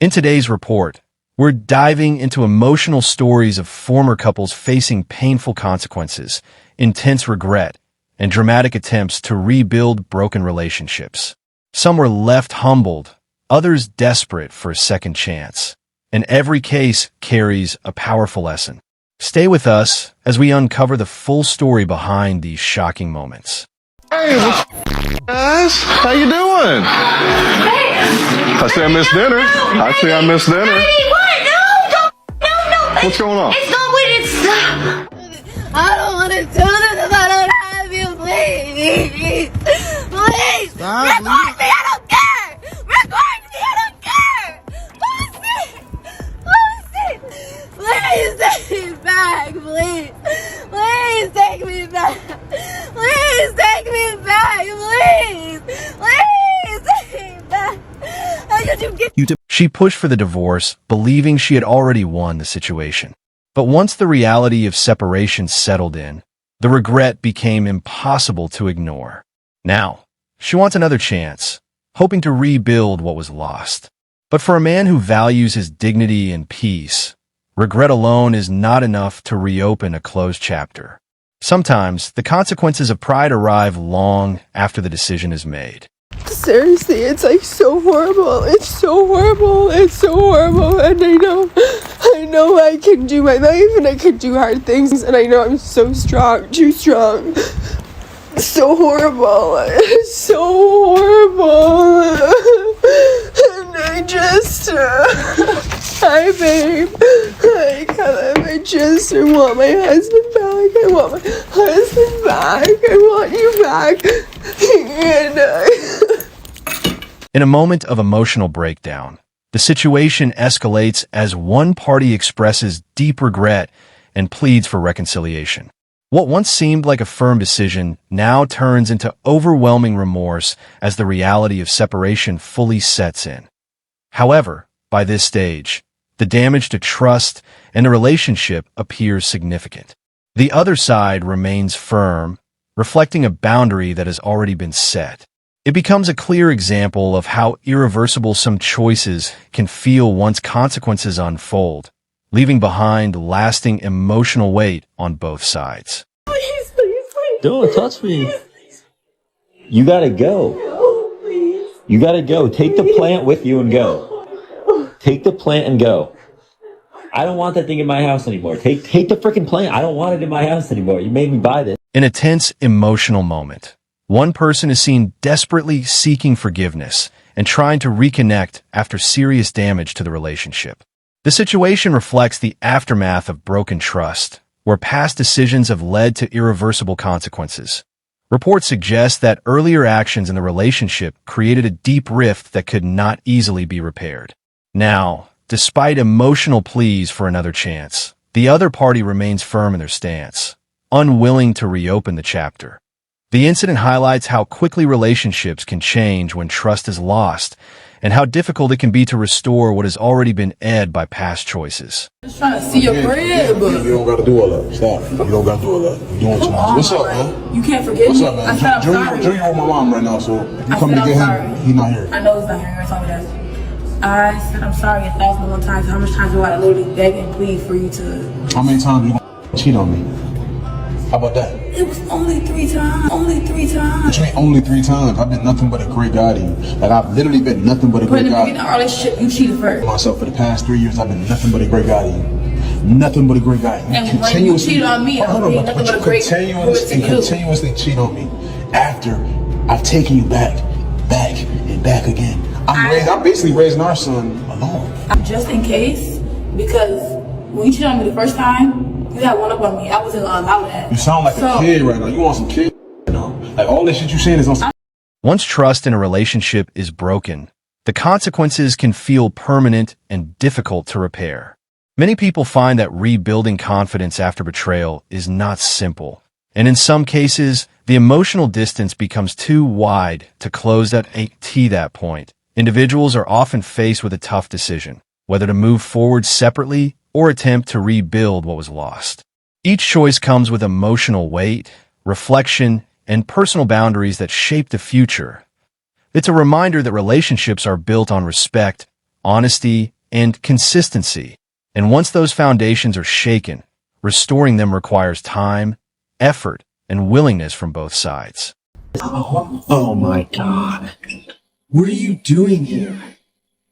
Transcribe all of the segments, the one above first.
In today's report, we're diving into emotional stories of former couples facing painful consequences, intense regret, and dramatic attempts to rebuild broken relationships. Some were left humbled, others desperate for a second chance. And every case carries a powerful lesson. Stay with us as we uncover the full story behind these shocking moments. Hey, what's up, guys? How you doing? I say I missed dinner. I missed dinner. Hey, what? No. What's going on? It's not what it's. I don't want to do this if I don't have you, please. Please. Record me, I don't care. Record me, I don't care. Please take me back, please. Please take me back. Please take me back, please. Please take me back. How could you get... She pushed for the divorce, believing she had already won the situation. But once the reality of separation settled in, the regret became impossible to ignore. Now, she wants another chance, hoping to rebuild what was lost. But for a man who values his dignity and peace, regret alone is not enough to reopen a closed chapter. Sometimes, the consequences of pride arrive long after the decision is made. Seriously, it's like so horrible. It's so horrible. It's so horrible. And I know I can do my life and I can do hard things. And I know I'm so strong, too strong. It's so horrible. It's so horrible. And I just, hi babe. Hi Caleb. I just want my husband back. I want my husband back. I want you back. In a moment of emotional breakdown, the situation escalates as one party expresses deep regret and pleads for reconciliation. What once seemed like a firm decision now turns into overwhelming remorse as the reality of separation fully sets in. However, by this stage, the damage to trust and the relationship appears significant. The other side remains firm, reflecting a boundary that has already been set. It becomes a clear example of how irreversible some choices can feel once consequences unfold, leaving behind lasting emotional weight on both sides. Please. Don't touch me. You gotta go. No, please. You gotta go. Take the plant with you and go. Take the plant and go. I don't want that thing in my house anymore. Take the freaking plant. I don't want it in my house anymore. You made me buy this. In a tense, emotional moment, one person is seen desperately seeking forgiveness and trying to reconnect after serious damage to the relationship. The situation reflects the aftermath of broken trust, where past decisions have led to irreversible consequences. Reports suggest that earlier actions in the relationship created a deep rift that could not easily be repaired. Now, despite emotional pleas for another chance, the other party remains firm in their stance, unwilling to reopen the chapter. The incident highlights how quickly relationships can change when trust is lost, and how difficult it can be to restore what has already been ed by past choices. Just trying to see your crib. You don't gotta do all that. Stop. You don't gotta do all that. You're doing too much. What's up, man? You can't forget What's me. up, man? I said I'm sorry. Junior with my mom right now, so you I come said to get I'm him. sorry. He's not here. I know he's not here. I told me that. I said I'm sorry 1,001 times. How much times do I literally beg and plead for you to... How many times you gonna cheat on me? How about that? It was only 3 times. Only 3 times. What you mean only 3 times? I've been nothing but a great guy to you. Like, I've literally been nothing but a But great in the guy. beginning of our relationship, you cheated first. Myself for the past 3 years, I've been nothing but a great guy to you. Nothing but a great guy. And when you cheated on me, hold on, nothing but a great continuously, person too. continuously cheat on me after I've taken you back, and back again. I'm basically raising our son alone. Just in case, because when you cheated on me the first time, you had one up on me. I wasn't gonna allow that. You sound like a kid right now. You want some kid right now. Like, all this shit you saying is on some... Once trust in a relationship is broken, the consequences can feel permanent and difficult to repair. Many people find that rebuilding confidence after betrayal is not simple, and in some cases, the emotional distance becomes too wide to close that point. Individuals are often faced with a tough decision, whether to move forward separately or attempt to rebuild what was lost. Each choice comes with emotional weight, reflection, and personal boundaries that shape the future. It's a reminder that relationships are built on respect, honesty, and consistency. And once those foundations are shaken, restoring them requires time, effort, and willingness from both sides. Oh my God. What are you doing here?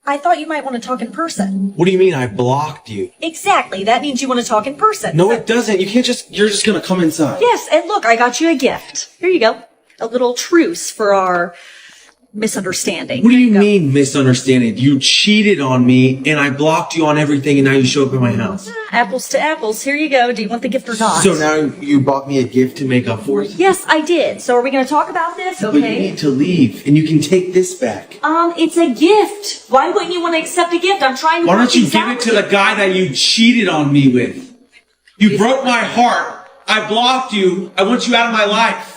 I thought you might want to talk in person. What do you mean I blocked you? Exactly. That means you want to talk in person. No, it doesn't. You're just gonna come inside. Yes, and look, I got you a gift. Here you go. A little truce for our misunderstanding. What do you mean misunderstanding? You cheated on me and I blocked you on everything and now you show up at my house. Apples to apples. Here you go. Do you want the gift or not? So now you bought me a gift to make up for it? Yes, I did. So are we going to talk about this? But you Okay. need to leave and you can take this back. It's a gift. Why wouldn't you want to accept a gift? I'm trying to. Why don't you work give these it to out the guy that you cheated on me with? You broke my heart. I blocked you. I want you out of my life.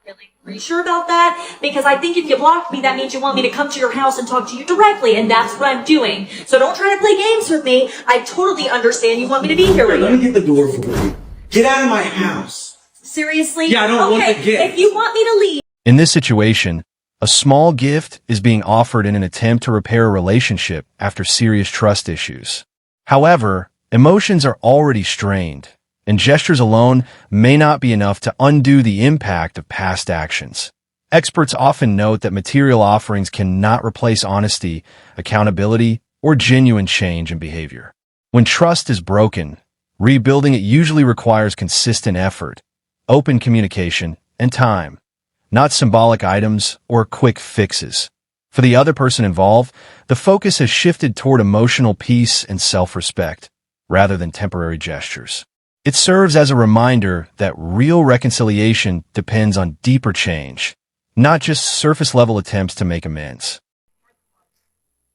Really? Are you sure about that? Because I think if you blocked me, that means you want me to come to your house and talk to you directly, and that's what I'm doing. So don't try to play games with me. I totally understand you want me to be here with Let you. me get the door for you. Get out of my house. Seriously? Yeah, I don't want the Okay, gift. if you want me to leave. In this situation, a small gift is being offered in an attempt to repair a relationship after serious trust issues. However, emotions are already strained, and gestures alone may not be enough to undo the impact of past actions. Experts often note that material offerings cannot replace honesty, accountability, or genuine change in behavior. When trust is broken, rebuilding it usually requires consistent effort, open communication, and time, not symbolic items or quick fixes. For the other person involved, the focus has shifted toward emotional peace and self-respect, rather than temporary gestures. It serves as a reminder that real reconciliation depends on deeper change, not just surface-level attempts to make amends.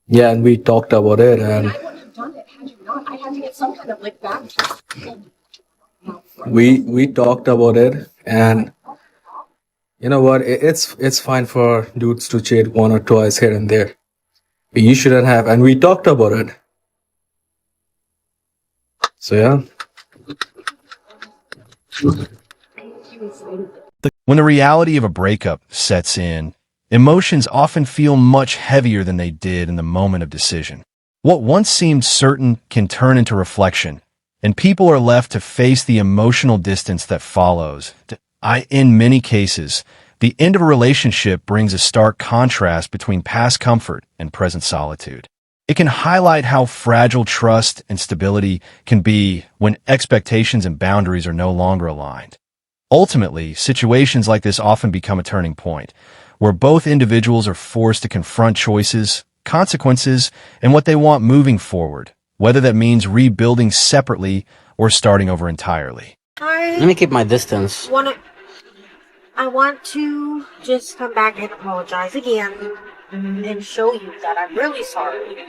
Yeah, and we talked about it, and I wouldn't have done it had you not. I had to get some kind of like back. we talked about it, and you know what? It's fine for dudes to cheat one or twice here and there. You shouldn't have, and we talked about it. So yeah. When the reality of a breakup sets in, emotions often feel much heavier than they did in the moment of decision. What once seemed certain can turn into reflection, and people are left to face the emotional distance that follows. In many cases, the end of a relationship brings a stark contrast between past comfort and present solitude. It can highlight how fragile trust and stability can be when expectations and boundaries are no longer aligned. Ultimately, situations like this often become a turning point, where both individuals are forced to confront choices, consequences, and what they want moving forward, whether that means rebuilding separately or starting over entirely. Let me keep my distance. I want to just come back and apologize again and show you that I'm really sorry.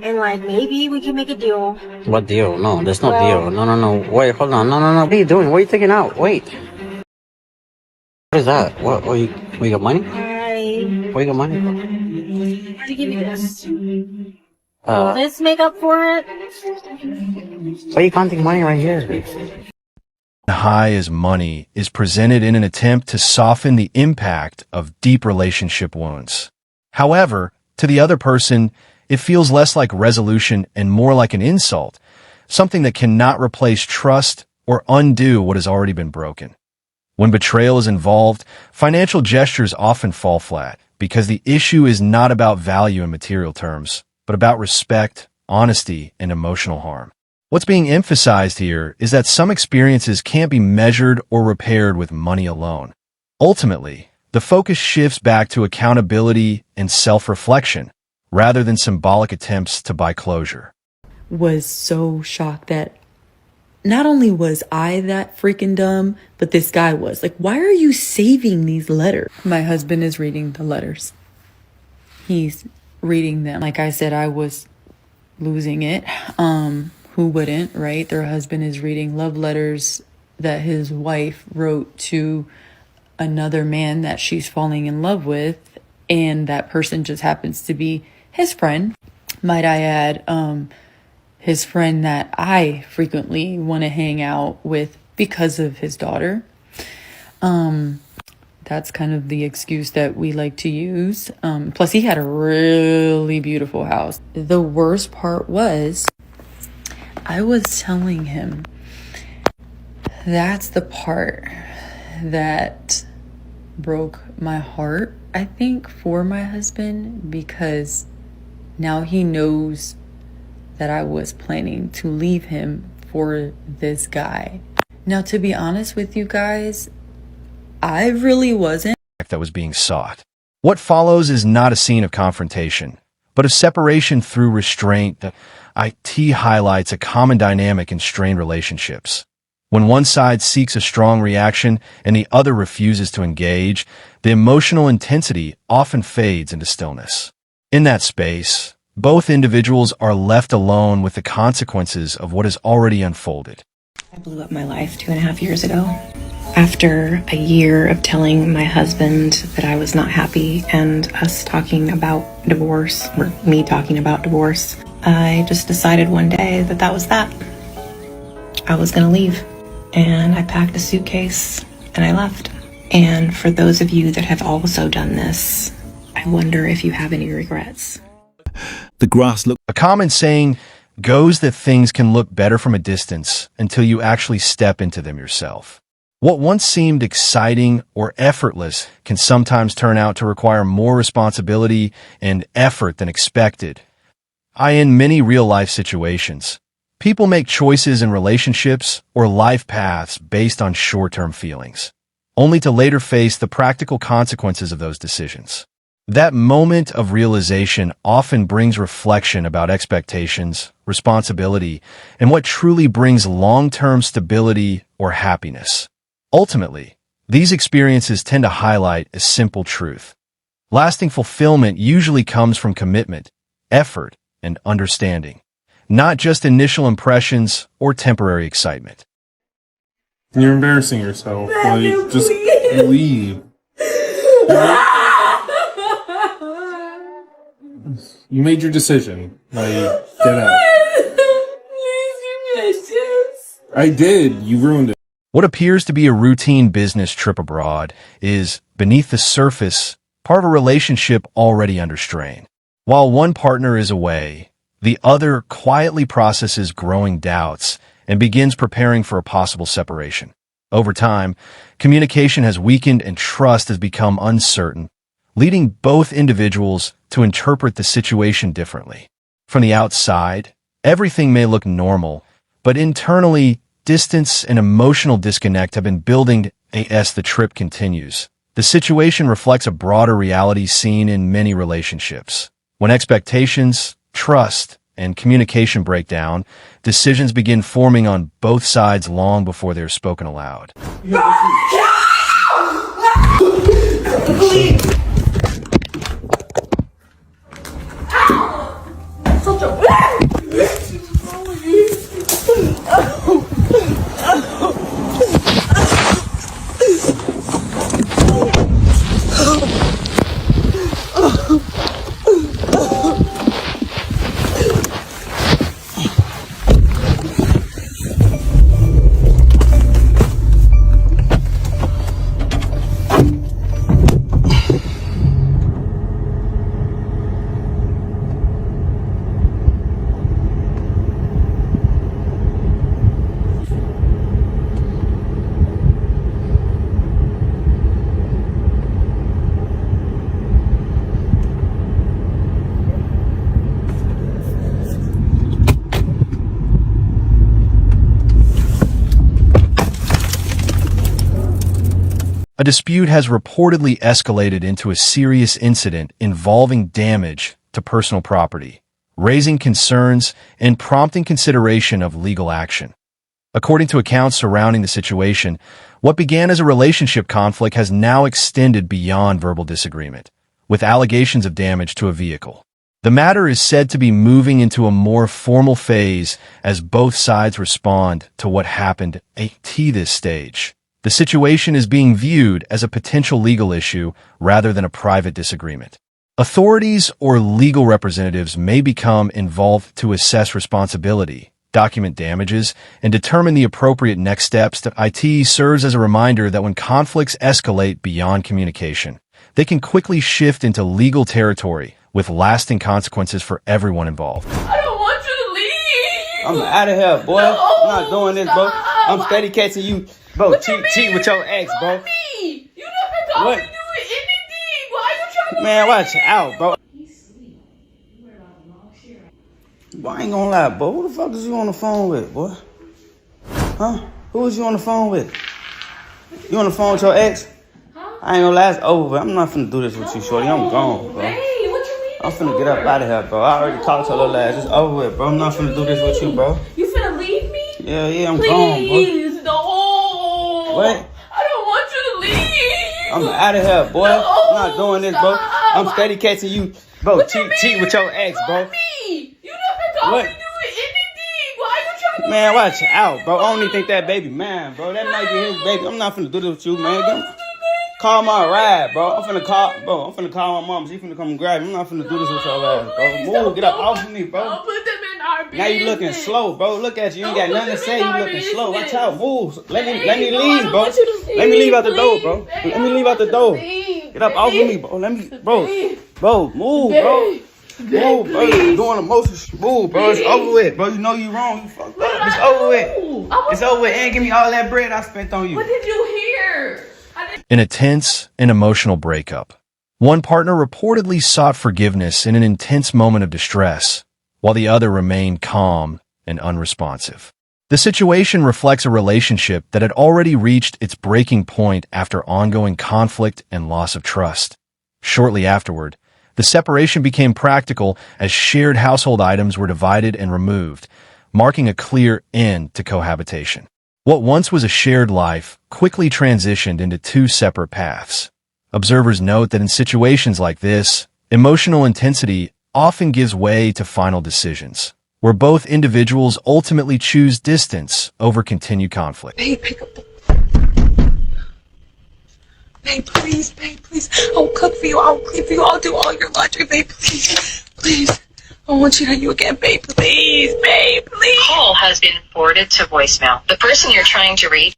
And like maybe we can make a deal. What deal? No, there's no Well- deal. No. Wait, hold on. No. What are you doing? What are you taking out? Wait. What is that? What you got money? What you got money for? I'm gonna give you this. Will Uh, this make up for it? why are you counting money right here? High as money is presented in an attempt to soften the impact of deep relationship wounds. However, to the other person, it feels less like resolution and more like an insult, something that cannot replace trust or undo what has already been broken. When betrayal is involved, financial gestures often fall flat because the issue is not about value in material terms, but about respect, honesty, and emotional harm. What's being emphasized here is that some experiences can't be measured or repaired with money alone. Ultimately, the focus shifts back to accountability and self-reflection, rather than symbolic attempts to buy closure. Was so shocked that not only was I that freaking dumb, but this guy was. Like, why are you saving these letters? My husband is reading the letters. He's reading them. Like I said, I was losing it. Who wouldn't, right? Their husband is reading love letters that his wife wrote to another man that she's falling in love with, and that person just happens to be his friend. Might I add, his friend that I frequently want to hang out with because of his daughter. That's kind of the excuse that we like to use. Plus, he had a really beautiful house. The worst part was, I was telling him, that's the part that broke my heart, I think, for my husband, because now he knows that I was planning to leave him for this guy. Now, to be honest with you guys, I really wasn't. That was being sought. What follows is not a scene of confrontation, but of separation through restraint. The IT highlights a common dynamic in strained relationships. When one side seeks a strong reaction and the other refuses to engage, the emotional intensity often fades into stillness. In that space, both individuals are left alone with the consequences of what has already unfolded. I blew up my life 2.5 years ago. After a year of telling my husband that I was not happy and us talking about divorce, or me talking about divorce, I just decided one day that that was that. I was gonna leave. And I packed a suitcase and I left. And for those of you that have also done this, I wonder if you have any regrets. A common saying goes that things can look better from a distance until you actually step into them yourself. What once seemed exciting or effortless can sometimes turn out to require more responsibility and effort than expected. In many real-life situations, people make choices in relationships or life paths based on short-term feelings, only to later face the practical consequences of those decisions. That moment of realization often brings reflection about expectations, responsibility, and what truly brings long-term stability or happiness. Ultimately, these experiences tend to highlight a simple truth. Lasting fulfillment usually comes from commitment, effort, and understanding, not just initial impressions or temporary excitement. You're embarrassing yourself. Like, just leave. You made your decision. Like, get out. I did. You ruined it. What appears to be a routine business trip abroad is, beneath the surface, part of a relationship already under strain. While one partner is away, the other quietly processes growing doubts and begins preparing for a possible separation. Over time, communication has weakened and trust has become uncertain, leading both individuals to interpret the situation differently. From the outside, everything may look normal, but internally, distance and emotional disconnect have been building as the trip continues. The situation reflects a broader reality seen in many relationships. When expectations, trust, and communication break down, decisions begin forming on both sides long before they're spoken aloud. A dispute has reportedly escalated into a serious incident involving damage to personal property, raising concerns and prompting consideration of legal action. According to accounts surrounding the situation, what began as a relationship conflict has now extended beyond verbal disagreement, with allegations of damage to a vehicle. The matter is said to be moving into a more formal phase as both sides respond to what happened at this stage. The situation is being viewed as a potential legal issue rather than a private disagreement. Authorities or legal representatives may become involved to assess responsibility, document damages, and determine the appropriate next steps. That IT serves as a reminder that when conflicts escalate beyond communication, they can quickly shift into legal territory with lasting consequences for everyone involved. I don't want you to leave. I'm out of here, boy. No, I'm not doing this, bro. stop. I'm steady catching you, bro. Cheat with your ex, bro. Me. You never told What? me to do anything. Why are you trying to Man, watch out, bro. Boy, I ain't gonna lie, bro. Who the fuck is you on the phone with, boy? Huh? Who is you on the phone with? You on the phone with your ex? I ain't gonna lie, it's over. I'm not finna do this with you, shorty. I'm gone, bro. Hey, what you mean? I'm finna get up out of here, bro. I already talked to her little ass. It's over with, bro. I'm not finna do this with you, bro. You finna leave me? Yeah, I'm gone, bro. Please, no. What? I don't want you to leave. I'm out of here, boy. No, I'm not doing this, bro. stop. I'm steady catching you, bro. Cheat with your ex, bro. Me. You never told What? me to do anything. Why are you trying to Man, watch out, bro. I don't even think that baby mine, bro. That might be his baby. I'm not finna do this with you, man. Call my ride, bro. I'm finna call my mom. She finna come and grab me. I'm not finna do this with your ass, bro. Move, get up off of me, bro. Don't put them in our business. Now you looking slow, bro. Look at you. You ain't got nothing to say. You looking slow. Watch business. out. Move. Let me Babe, no, I leave, don't bro. want you to leave. Let me leave out the door, Please, bro. babe, Let me leave out the door. leave, Get up off of me, bro. Let me, bro. Bro, move, bro. Move, bro. You doing the most. Move, bro. It's over with, bro. You know you wrong. You fucked up. It's over with. It's over with. And give me all that bread I spent on you. What did you hear? In a tense and emotional breakup, one partner reportedly sought forgiveness in an intense moment of distress, while the other remained calm and unresponsive. The situation reflects a relationship that had already reached its breaking point after ongoing conflict and loss of trust. Shortly afterward, the separation became practical as shared household items were divided and removed, marking a clear end to cohabitation. What once was a shared life quickly transitioned into two separate paths. Observers note that in situations like this, emotional intensity often gives way to final decisions, where both individuals ultimately choose distance over continued conflict. Babe, pick up the... Babe, please, I'll cook for you, I'll clean for you, I'll do all your laundry, babe, please. I want you to you again, babe, please. Call has been forwarded to voicemail. The person you're trying to reach.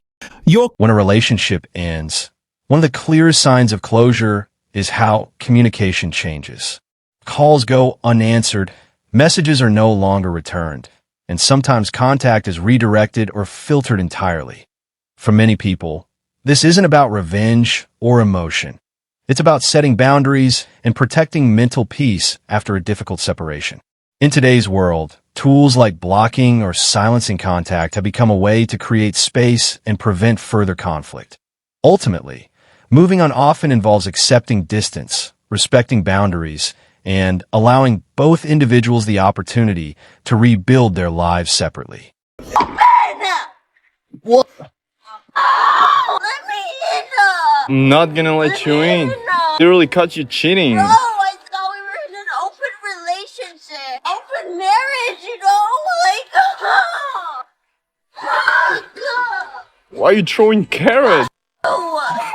When a relationship ends, one of the clearest signs of closure is how communication changes. Calls go unanswered, messages are no longer returned, and sometimes contact is redirected or filtered entirely. For many people, this isn't about revenge or emotion. It's about setting boundaries and protecting mental peace after a difficult separation. In today's world, tools like blocking or silencing contact have become a way to create space and prevent further conflict. Ultimately, moving on often involves accepting distance, respecting boundaries, and allowing both individuals the opportunity to rebuild their lives separately. What? Oh, let me in. I'm not gonna let you in. Literally caught you cheating. No, I thought we were in an open relationship. Open marriage, you know? Why are you throwing carrots?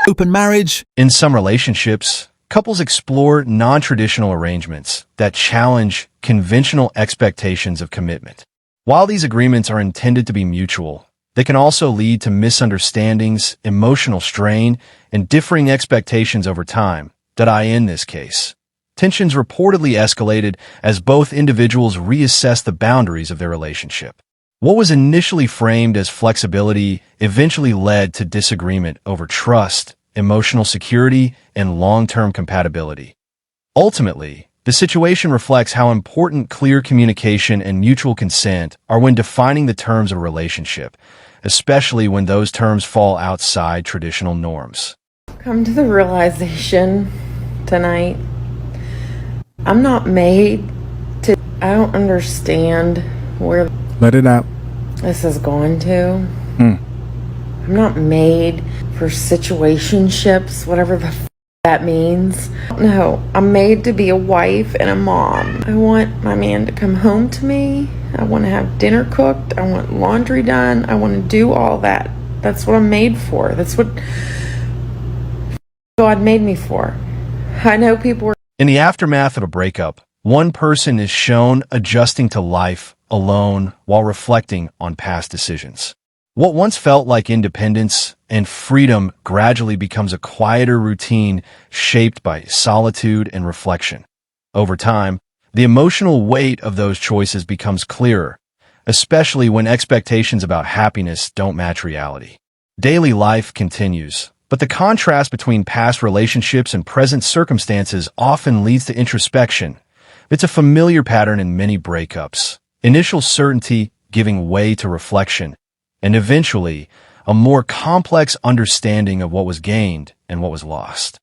Open marriage. In some relationships, couples explore non-traditional arrangements that challenge conventional expectations of commitment. While these agreements are intended to be mutual, they can also lead to misunderstandings, emotional strain, and differing expectations over time. In this case, tensions reportedly escalated as both individuals reassessed the boundaries of their relationship. What was initially framed as flexibility eventually led to disagreement over trust, emotional security, and long-term compatibility. Ultimately, the situation reflects how important clear communication and mutual consent are when defining the terms of a relationship, especially when those terms fall outside traditional norms. Come to the realization tonight, I'm not made to, I don't understand where let it out. This is going to. I'm not made for situationships, whatever the that means. No, I'm made to be a wife and a mom. I want my man to come home to me. I want to have dinner cooked. I want laundry done. I want to do all that. That's what I'm made for. That's what God made me for. I know people are... In the aftermath of a breakup, one person is shown adjusting to life alone while reflecting on past decisions. What once felt like independence and freedom gradually becomes a quieter routine shaped by solitude and reflection. Over time, the emotional weight of those choices becomes clearer, especially when expectations about happiness don't match reality. Daily life continues, but the contrast between past relationships and present circumstances often leads to introspection. It's a familiar pattern in many breakups. Initial certainty giving way to reflection, and eventually, a more complex understanding of what was gained and what was lost.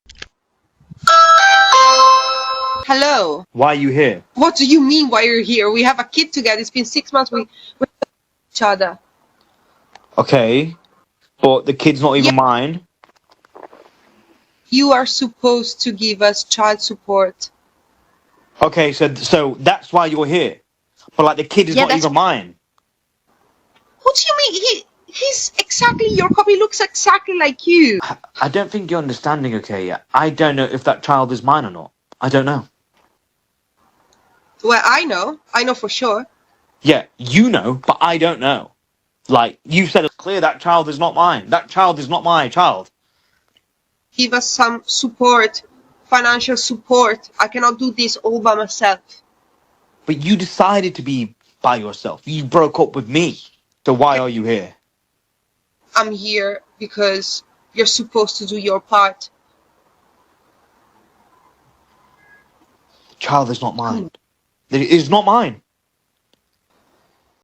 Hello. Why are you here? What do you mean why you're here? We have a kid together. It's been 6 months. We each other. Okay, but the kid's not even mine. You are supposed to give us child support. Okay, so that's why you're here. But like the kid is not even mine. What do you mean? He's exactly your copy. Looks exactly like you. I don't think you're understanding, okay? I don't know if that child is mine or not. I don't know. Well, I know. I know for sure. Yeah, you know, but I don't know. Like, you said it's clear that child is not mine. That child is not my child. Give us some support, financial support. I cannot do this all by myself. But you decided to be by yourself. You broke up with me. So why are you here? I'm here because you're supposed to do your part. The child is not mine. It is not mine.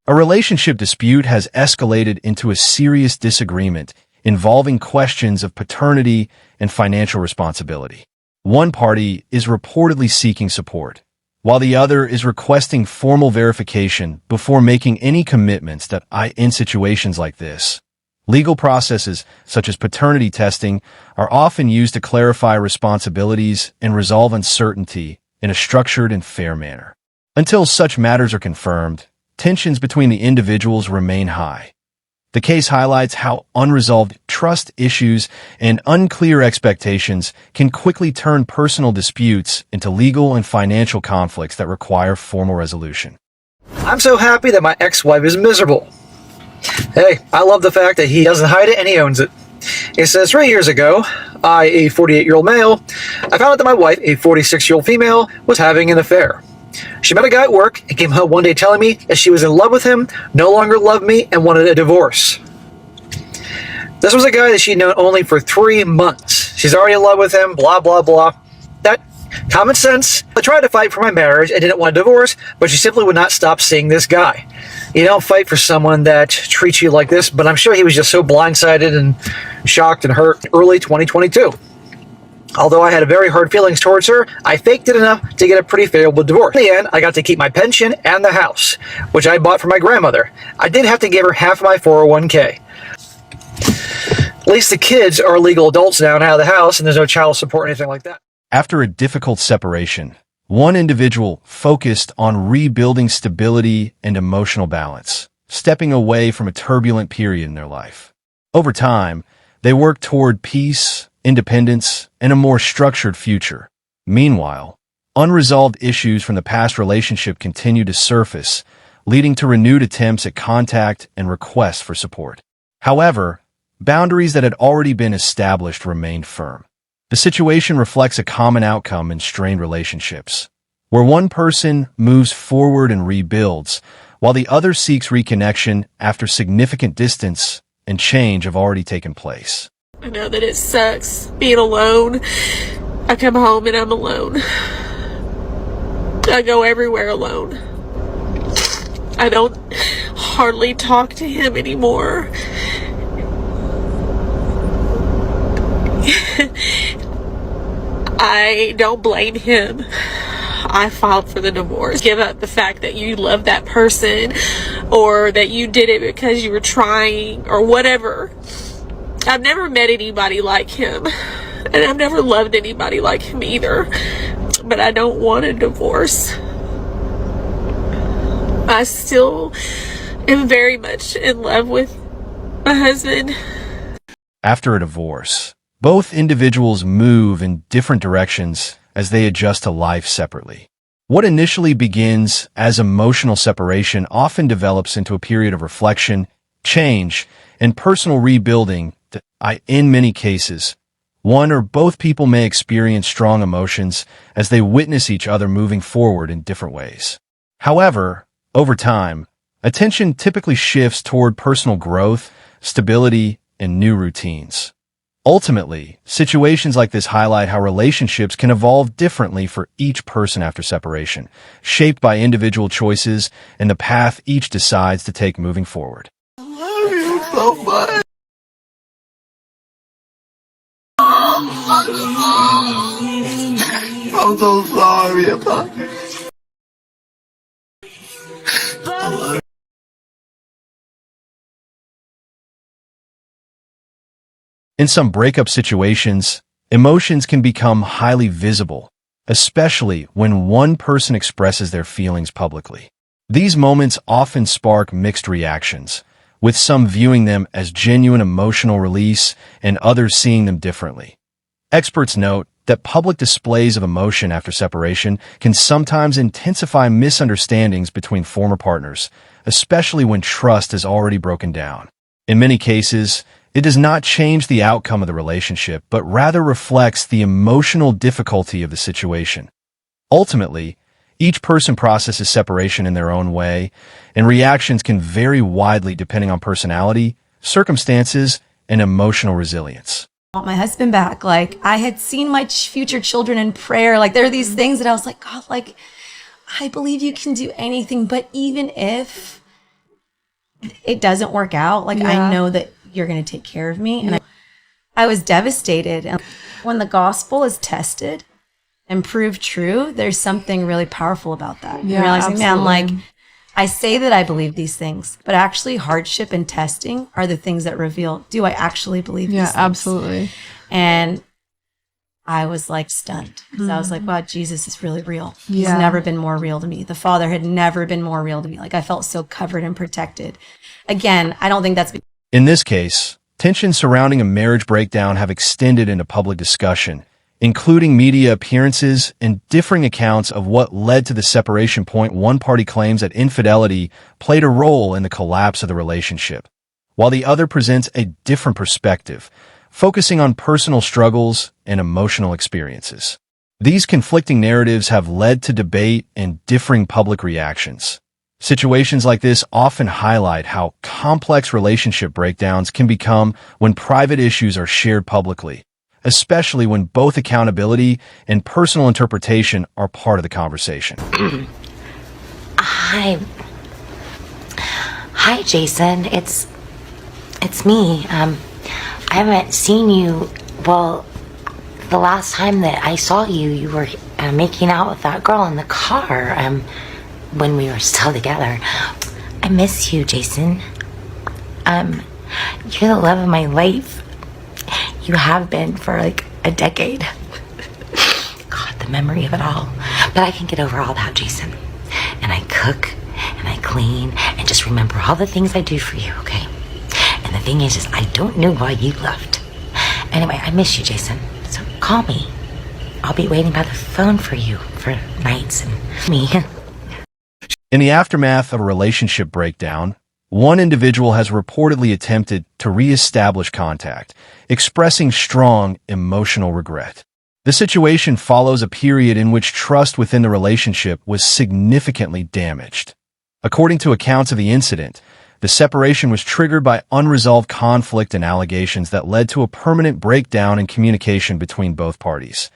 A relationship dispute has escalated into a serious disagreement involving questions of paternity and financial responsibility. One party is reportedly seeking support, while the other is requesting formal verification before making any commitments in situations like this. Legal processes, such as paternity testing, are often used to clarify responsibilities and resolve uncertainty in a structured and fair manner. Until such matters are confirmed, tensions between the individuals remain high. The case highlights how unresolved trust issues and unclear expectations can quickly turn personal disputes into legal and financial conflicts that require formal resolution. I'm so happy that my ex-wife is miserable. Hey, I love the fact that he doesn't hide it and he owns it. It says 3 years ago, I, a 48-year-old male, I found out that my wife, a 46-year-old female, was having an affair. She met a guy at work and came home one day telling me that she was in love with him, no longer loved me, and wanted a divorce. This was a guy that she'd known only for 3 months. She's already in love with him, blah, blah, blah. That common sense. I tried to fight for my marriage and didn't want a divorce, but she simply would not stop seeing this guy. You don't fight for someone that treats you like this, but I'm sure he was just so blindsided and shocked and hurt early 2022. Although I had very hard feelings towards her, I faked it enough to get a pretty favorable divorce. In the end, I got to keep my pension and the house, which I bought for my grandmother. I did have to give her half of my 401k. At least the kids are legal adults now and out of the house, and there's no child support or anything like that. After a difficult separation, one individual focused on rebuilding stability and emotional balance, stepping away from a turbulent period in their life. Over time, they worked toward peace, independence, and a more structured future. Meanwhile, unresolved issues from the past relationship continue to surface, leading to renewed attempts at contact and requests for support. However, boundaries that had already been established remained firm. The situation reflects a common outcome in strained relationships, where one person moves forward and rebuilds, while the other seeks reconnection after significant distance and change have already taken place. I know that it sucks being alone. I come home and I'm alone. I go everywhere alone. I don't hardly talk to him anymore. I don't blame him. I filed for the divorce. Give up the fact that you love that person or that you did it because you were trying or whatever. I've never met anybody like him, and I've never loved anybody like him either, but I don't want a divorce. I still am very much in love with my husband. After a divorce, both individuals move in different directions as they adjust to life separately. What initially begins as emotional separation often develops into a period of reflection, change, and personal rebuilding. In many cases, one or both people may experience strong emotions as they witness each other moving forward in different ways. However, over time, attention typically shifts toward personal growth, stability, and new routines. Ultimately, situations like this highlight how relationships can evolve differently for each person after separation, shaped by individual choices and the path each decides to take moving forward. I love you so much. I'm so sorry about it. In some breakup situations, emotions can become highly visible, especially when one person expresses their feelings publicly. These moments often spark mixed reactions, with some viewing them as genuine emotional release and others seeing them differently. Experts note that public displays of emotion after separation can sometimes intensify misunderstandings between former partners, especially when trust is already broken down. In many cases, it does not change the outcome of the relationship, but rather reflects the emotional difficulty of the situation. Ultimately, each person processes separation in their own way, and reactions can vary widely depending on personality, circumstances, and emotional resilience. I want my husband back. Like, I had seen my future children in prayer. Like, there are these things that I was like, God, like, I believe you can do anything. But even if it doesn't work out, like, I know that you're going to take care of me. And I was devastated. And when the gospel is tested and proved true, there's something really powerful about that. Yeah, Realizing, man, like, absolutely. I say that I believe these things, but actually hardship and testing are the things that reveal, do I actually believe these things? Yeah, absolutely. And I was like stunned because I was like, wow, Jesus is really real. He's Yeah. never been more real to me. The Father had never been more real to me. Like, I felt so covered and protected. Again, I don't think that's... In this case, tensions surrounding a marriage breakdown have extended into public discussion, including media appearances and differing accounts of what led to the separation point. One party claims that infidelity played a role in the collapse of the relationship, while the other presents a different perspective, focusing on personal struggles and emotional experiences. These conflicting narratives have led to debate and differing public reactions. Situations like this often highlight how complex relationship breakdowns can become when private issues are shared publicly, especially when both accountability and personal interpretation are part of the conversation. Hi, Jason. It's me. I haven't seen you. Well, the last time that I saw you, you were making out with that girl in the car. When we were still together. I miss you, Jason. You're the love of my life. You have been for like a decade. God, the memory of it all. But I can get over all that, Jason. And I cook and I clean and just remember all the things I do for you, okay? And the thing is I don't know why you left. Anyway, I miss you, Jason. So call me. I'll be waiting by the phone for you for nights and me. In the aftermath of a relationship breakdown, one individual has reportedly attempted to re-establish contact, expressing strong emotional regret. The situation follows a period in which trust within the relationship was significantly damaged. According to accounts of the incident, the separation was triggered by unresolved conflict and allegations that led to a permanent breakdown in communication between both parties.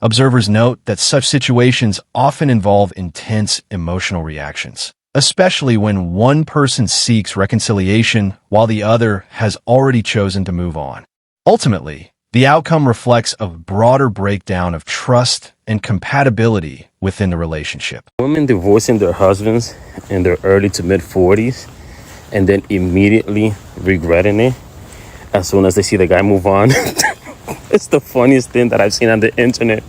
Observers note that such situations often involve intense emotional reactions, especially when one person seeks reconciliation while the other has already chosen to move on. Ultimately, the outcome reflects a broader breakdown of trust and compatibility within the relationship. Women divorcing their husbands in their early to mid 40s and then immediately regretting it as soon as they see the guy move on. It's the funniest thing that I've seen on the internet.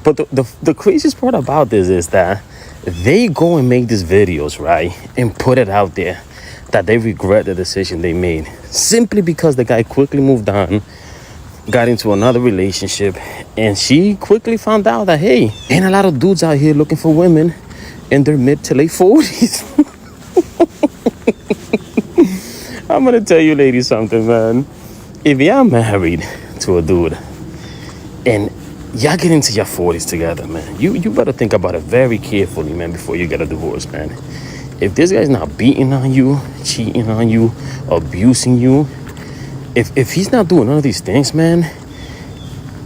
But the craziest part about this is that they go and make these videos, right? And put it out there that they regret the decision they made simply because the guy quickly moved on got into another relationship, and she quickly found out that, hey, ain't a lot of dudes out here looking for women in their mid to late 40s. I'm gonna tell you ladies something, man. If y'all married to a dude and y'all get into your 40s together, man, you better think about it very carefully, man, before you get a divorce, man. If this guy's not beating on you, cheating on you, abusing you, if he's not doing none of these things, man,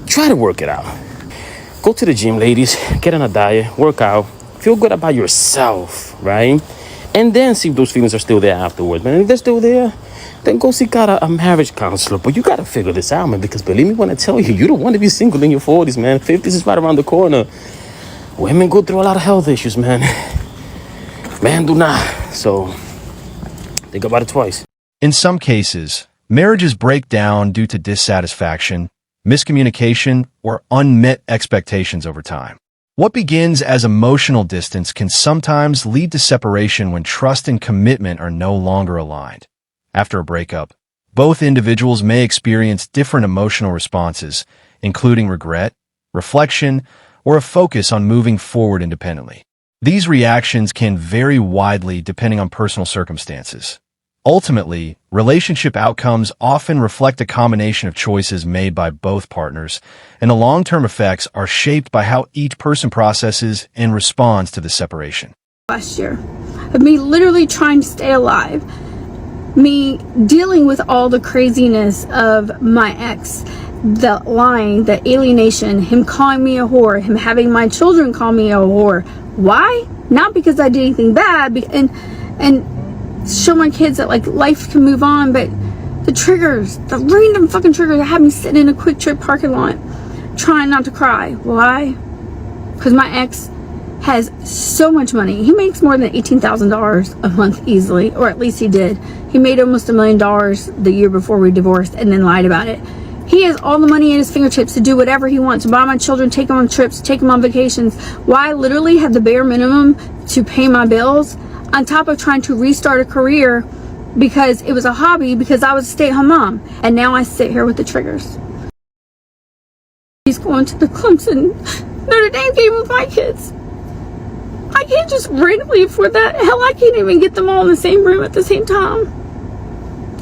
try to work it out. Go to the gym, ladies, get on a diet, work out, feel good about yourself, right? And then see if those feelings are still there afterwards, man. If they're still there, then go seek out a marriage counselor. But you gotta figure this out, man, because believe me when I tell you, you don't want to be single in your 40s, man. 50s is right around the corner. Women go through a lot of health issues, man. Men do not. So think about it twice. In some cases, marriages break down due to dissatisfaction, miscommunication, or unmet expectations over time. What begins as emotional distance can sometimes lead to separation when trust and commitment are no longer aligned. After a breakup, both individuals may experience different emotional responses, including regret, reflection, or a focus on moving forward independently. These reactions can vary widely depending on personal circumstances. Ultimately, relationship outcomes often reflect a combination of choices made by both partners, and the long-term effects are shaped by how each person processes and responds to the separation. Last year, of me literally trying to stay alive, me dealing with all the craziness of my ex, the lying, the alienation, him calling me a whore, him having my children call me a whore. Why? Not because I did anything bad, and show my kids that like life can move on, but the triggers, the random fucking triggers that had me sitting in a Quick Trip parking lot trying not to cry. Why? Because my ex has so much money. He makes more than $18,000 a month easily, or at least he did. He made almost $1 million the year before we divorced and then lied about it. He has all the money at his fingertips to do whatever he wants, to buy my children, take them on trips, take them on vacations. Why I literally had the bare minimum to pay my bills, on top of trying to restart a career because it was a hobby, because I was a stay-at-home mom. And now I sit here with the triggers. He's going to the Clemson Notre Dame game with my kids. I can't just randomly afford that. Hell, I can't even get them all in the same room at the same time.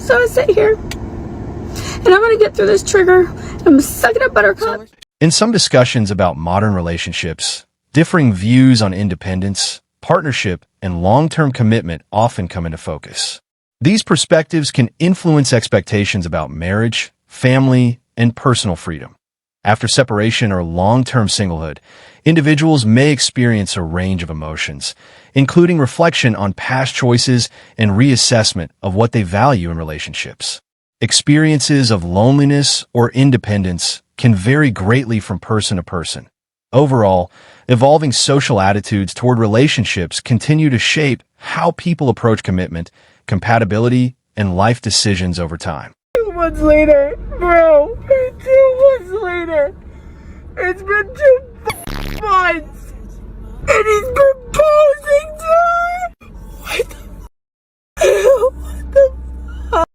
So I sit here and I'm going to get through this trigger. I'm going to suck it up, buttercup. In some discussions about modern relationships, differing views on independence, partnership, and long-term commitment often come into focus. These perspectives can influence expectations about marriage, family, and personal freedom. After separation or long-term singlehood, individuals may experience a range of emotions, including reflection on past choices and reassessment of what they value in relationships. Experiences of loneliness or independence can vary greatly from person to person. Overall, evolving social attitudes toward relationships continue to shape how people approach commitment, compatibility, and life decisions over time. 2 months later, bro, 2 months later, it's been 2 months, and he's proposing to her. What the fuck?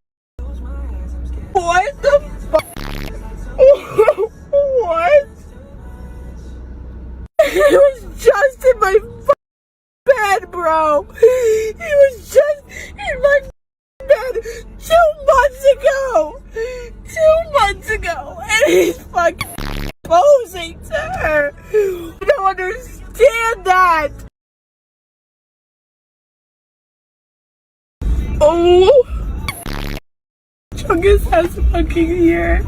What the fuck? What? He was just in my bed, bro. He was just in my bed 2 months ago. 2 months ago. And he's fucking proposing to her. I don't understand that. Oh. Chungus has fucking here.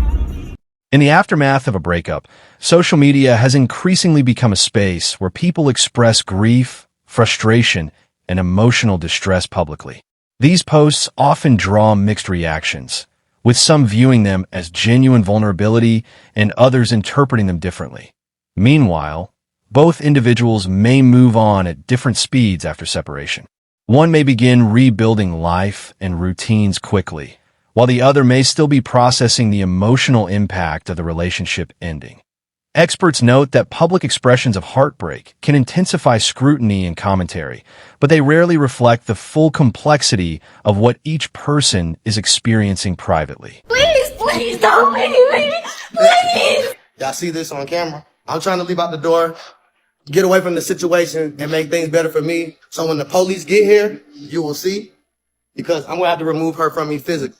In the aftermath of a breakup, social media has increasingly become a space where people express grief, frustration, and emotional distress publicly. These posts often draw mixed reactions, with some viewing them as genuine vulnerability and others interpreting them differently. Meanwhile, both individuals may move on at different speeds after separation. One may begin rebuilding life and routines quickly, while the other may still be processing the emotional impact of the relationship ending. Experts note that public expressions of heartbreak can intensify scrutiny and commentary, but they rarely reflect the full complexity of what each person is experiencing privately. Please, please. Please don't leave me. Please. Y'all see this on camera? I'm trying to leave out the door, get away from the situation, and make things better for me. So when the police get here, you will see, because I'm gonna have to remove her from me physically.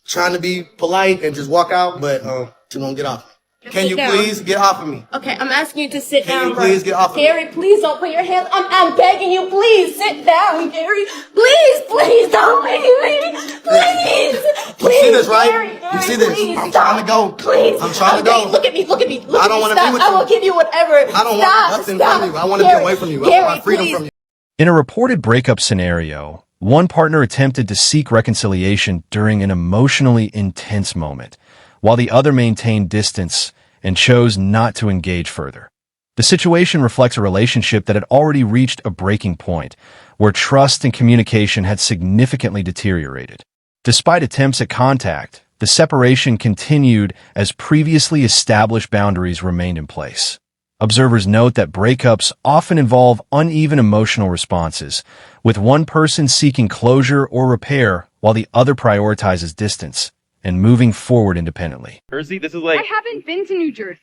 Trying to be polite and just walk out, but she won't get off. Can you please get off of me? Okay, I'm asking you to sit down. Can you please get off of me? Gary, please don't put your hands. I'm begging you, please sit down, Gary. Please don't leave me. Please. You see this, right? Gary, You see this? please, I'm stop. trying to go. Please. I'm trying to go. Look at me. I don't want to be with you. I will give you whatever. I don't want nothing from you. I want to be away from you. I want my freedom from you. In a reported breakup scenario, one partner attempted to seek reconciliation during an emotionally intense moment, while the other maintained distance and chose not to engage further. The situation reflects a relationship that had already reached a breaking point, where trust and communication had significantly deteriorated. Despite attempts at contact, the separation continued as previously established boundaries remained in place. Observers note that breakups often involve uneven emotional responses, with one person seeking closure or repair while the other prioritizes distance and moving forward independently. Jersey, this is like... I haven't been to New Jersey.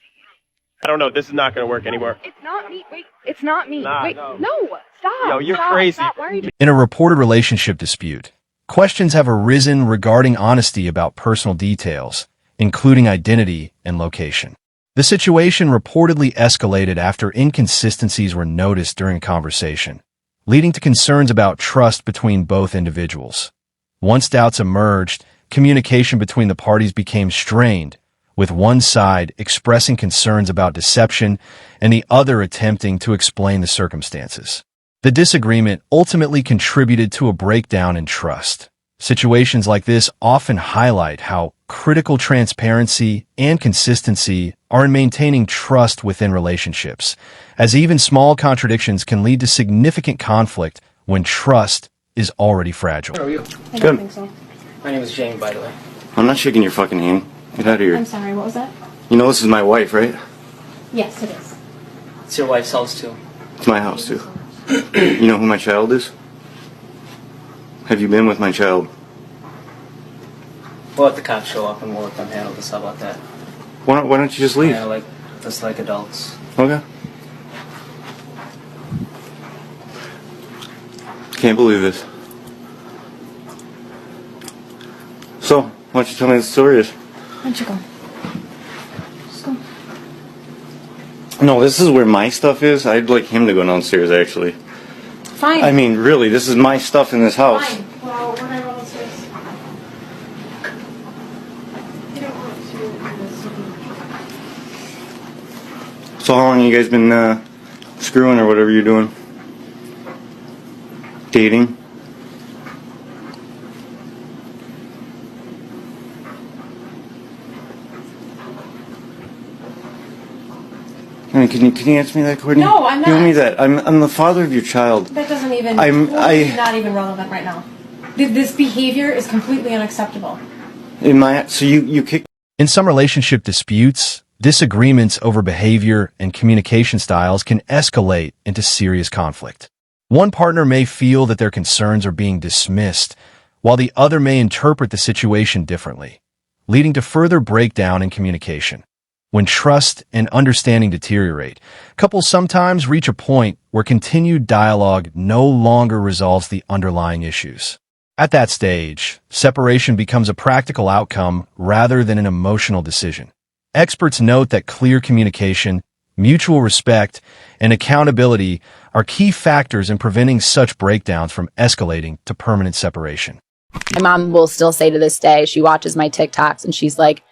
I don't know, this is not going to work anymore. It's not me. Wait, it's not me. Nah, Wait, no. stop. Yo, you're Stop, crazy. Stop. Why are you doing In a reported relationship dispute, questions have arisen regarding honesty about personal details, including identity and location. The situation reportedly escalated after inconsistencies were noticed during a conversation, leading to concerns about trust between both individuals. Once doubts emerged, communication between the parties became strained, with one side expressing concerns about deception and the other attempting to explain the circumstances. The disagreement ultimately contributed to a breakdown in trust. Situations like this often highlight how critical transparency and consistency are in maintaining trust within relationships, as even small contradictions can lead to significant conflict when trust is already fragile. How are you? I don't think so. My name is Jamie, by the way. I'm not shaking your fucking hand. Get out of here. I'm sorry, what was that? You know this is my wife, right? Yes, it is. It's your wife's house, too. It's my house, too. You know who my child is? Have you been with my child? We'll let the cops show up and we'll let them handle this. How about that? Why don't you just leave? Yeah, just like adults. Okay. Can't believe this. So, why don't you tell me the story is? Why don't you go? Just go. No, this is where my stuff is. I'd like him to go downstairs, actually. Fine. I mean, really, this is my stuff in this house. Fine. Well, we're gonna go downstairs. So how long have you guys been screwing or whatever you're doing? Dating? I mean, can you answer me that, Courtney? No, I'm not. Give me that. I'm the father of your child. That doesn't even. Not even relevant right now. This behavior is completely unacceptable. So you kick. In some relationship disputes, disagreements over behavior and communication styles can escalate into serious conflict. One partner may feel that their concerns are being dismissed, while the other may interpret the situation differently, leading to further breakdown in communication. When trust and understanding deteriorate, couples sometimes reach a point where continued dialogue no longer resolves the underlying issues. At that stage, separation becomes a practical outcome rather than an emotional decision. Experts note that clear communication, mutual respect, and accountability are key factors in preventing such breakdowns from escalating to permanent separation. My mom will still say to this day, she watches my TikToks and she's like,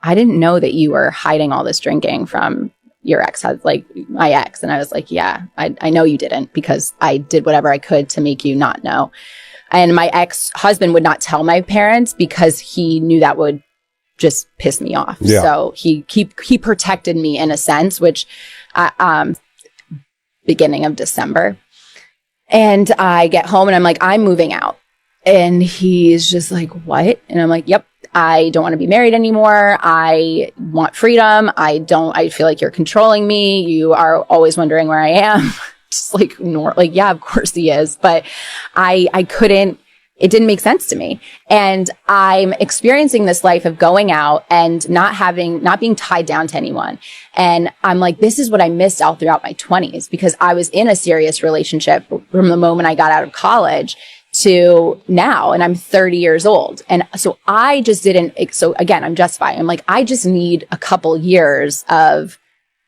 I didn't know that you were hiding all this drinking from your ex, like my ex. And I was like, yeah, I know you didn't, because I did whatever I could to make you not know. And my ex-husband would not tell my parents because he knew that would just piss me off. Yeah. So he protected me in a sense, which beginning of December. And I get home and I'm like, I'm moving out. And he's just like, what? And I'm like, yep. I don't want to be married anymore. I want freedom. I feel like you're controlling me. You are always wondering where I am. Just like, yeah, of course he is. But I couldn't it didn't make sense to me. And I'm experiencing this life of going out and not being tied down to anyone. And I'm like, this is what I missed all throughout my 20s, because I was in a serious relationship from the moment I got out of college to now, and I'm 30 years old. And so I just so again, I'm justifying. I'm like, I just need a couple years of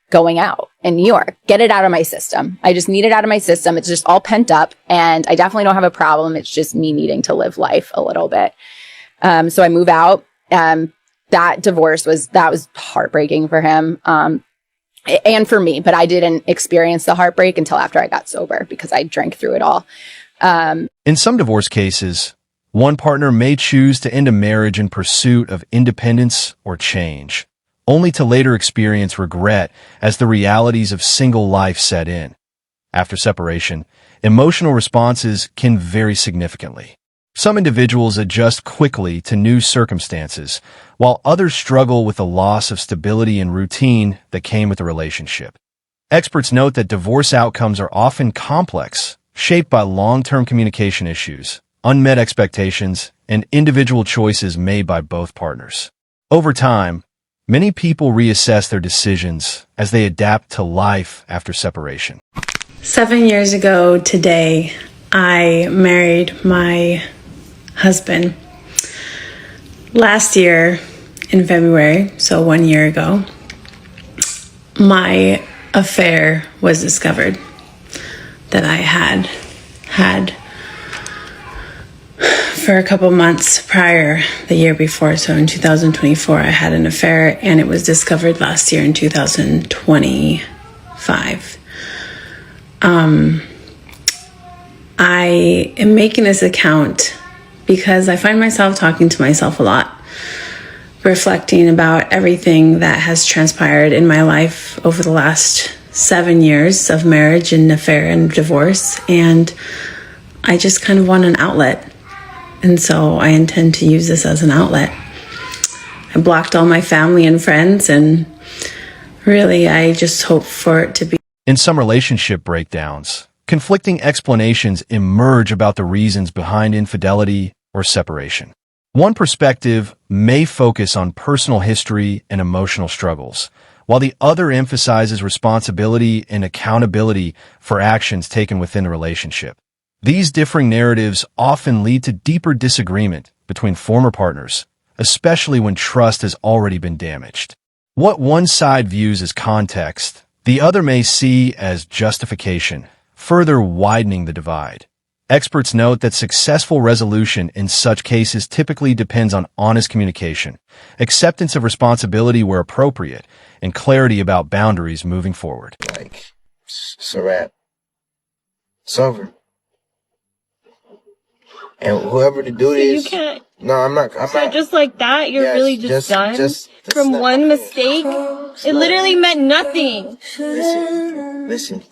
going out in New York, get it out of my system. I just need it out of my system. It's just all pent up, and I definitely don't have a problem. It's just me needing to live life a little bit. So I move out. That divorce was heartbreaking for him. And for me, but I didn't experience the heartbreak until after I got sober, because I drank through it all. In some divorce cases, one partner may choose to end a marriage in pursuit of independence or change, only to later experience regret as the realities of single life set in. After separation, emotional responses can vary significantly. Some individuals adjust quickly to new circumstances, while others struggle with the loss of stability and routine that came with the relationship. Experts note that divorce outcomes are often complex, shaped by long-term communication issues, unmet expectations, and individual choices made by both partners. Over time, many people reassess their decisions as they adapt to life after separation. 7 years ago today, I married my husband. Last year in February, so 1 year ago, my affair was discovered that I had for a couple months prior, the year before. So in 2024, I had an affair, and it was discovered last year in 2025. I am making this account because I find myself talking to myself a lot, reflecting about everything that has transpired in my life over the last 7 years of marriage and affair and divorce. And I just kind of want an outlet. And so I intend to use this as an outlet. I blocked all my family and friends, and really, I just hope for it to be. In some relationship breakdowns, conflicting explanations emerge about the reasons behind infidelity or separation. One perspective may focus on personal history and emotional struggles, while the other emphasizes responsibility and accountability for actions taken within the relationship. These differing narratives often lead to deeper disagreement between former partners, especially when trust has already been damaged. What one side views as context, the other may see as justification, further widening the divide. Experts note that successful resolution in such cases typically depends on honest communication, acceptance of responsibility where appropriate, and clarity about boundaries moving forward. It's a wrap. It's over. And whoever to do this, you can't. No, I'm not. So just like that, you're really just done from one mistake. It literally meant nothing. Listen.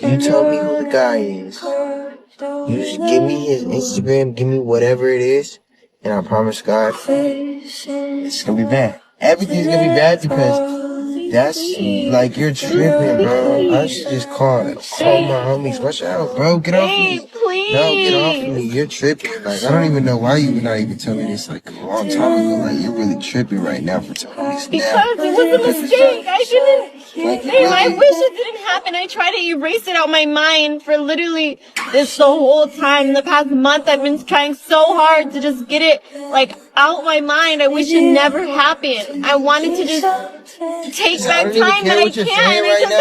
You tell me who the guy is. You just give me his Instagram, give me whatever it is, and I promise God, it's gonna be bad. Everything's gonna be bad because that's like you're tripping, bro. I should just call my homies. Watch out, bro. Get off me. Please. No, get off of me. You're tripping. Like, I don't even know why you would not even tell me this like a long time ago. Like, you're really tripping right now for telling me this Because now. it was a mistake. I shouldn't. Babe, I wish it didn't happen. I tried to erase it out my mind for literally this the whole time. The past month, I've been trying so hard to just get it like out my mind. I wish it never happened. I wanted to just take back time, but I can't. I just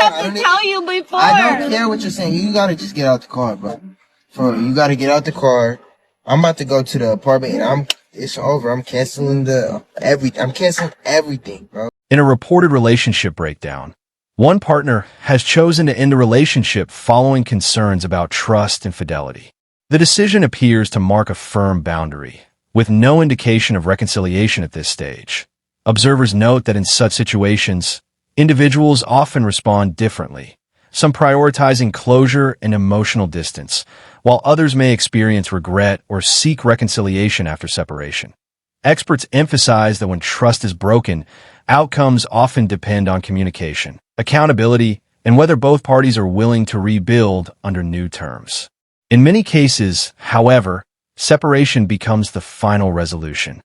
have to tell you before. I don't care what you're saying. You gotta just get out the car, bro. You gotta get out the car. I'm about to go to the apartment, and it's over. I'm canceling I'm canceling everything, bro. In a reported relationship breakdown, one partner has chosen to end the relationship following concerns about trust and fidelity. The decision appears to mark a firm boundary, with no indication of reconciliation at this stage. Observers note that in such situations, individuals often respond differently, some prioritizing closure and emotional distance, while others may experience regret or seek reconciliation after separation. Experts emphasize that when trust is broken, outcomes often depend on communication, accountability, and whether both parties are willing to rebuild under new terms. In many cases, however, separation becomes the final resolution.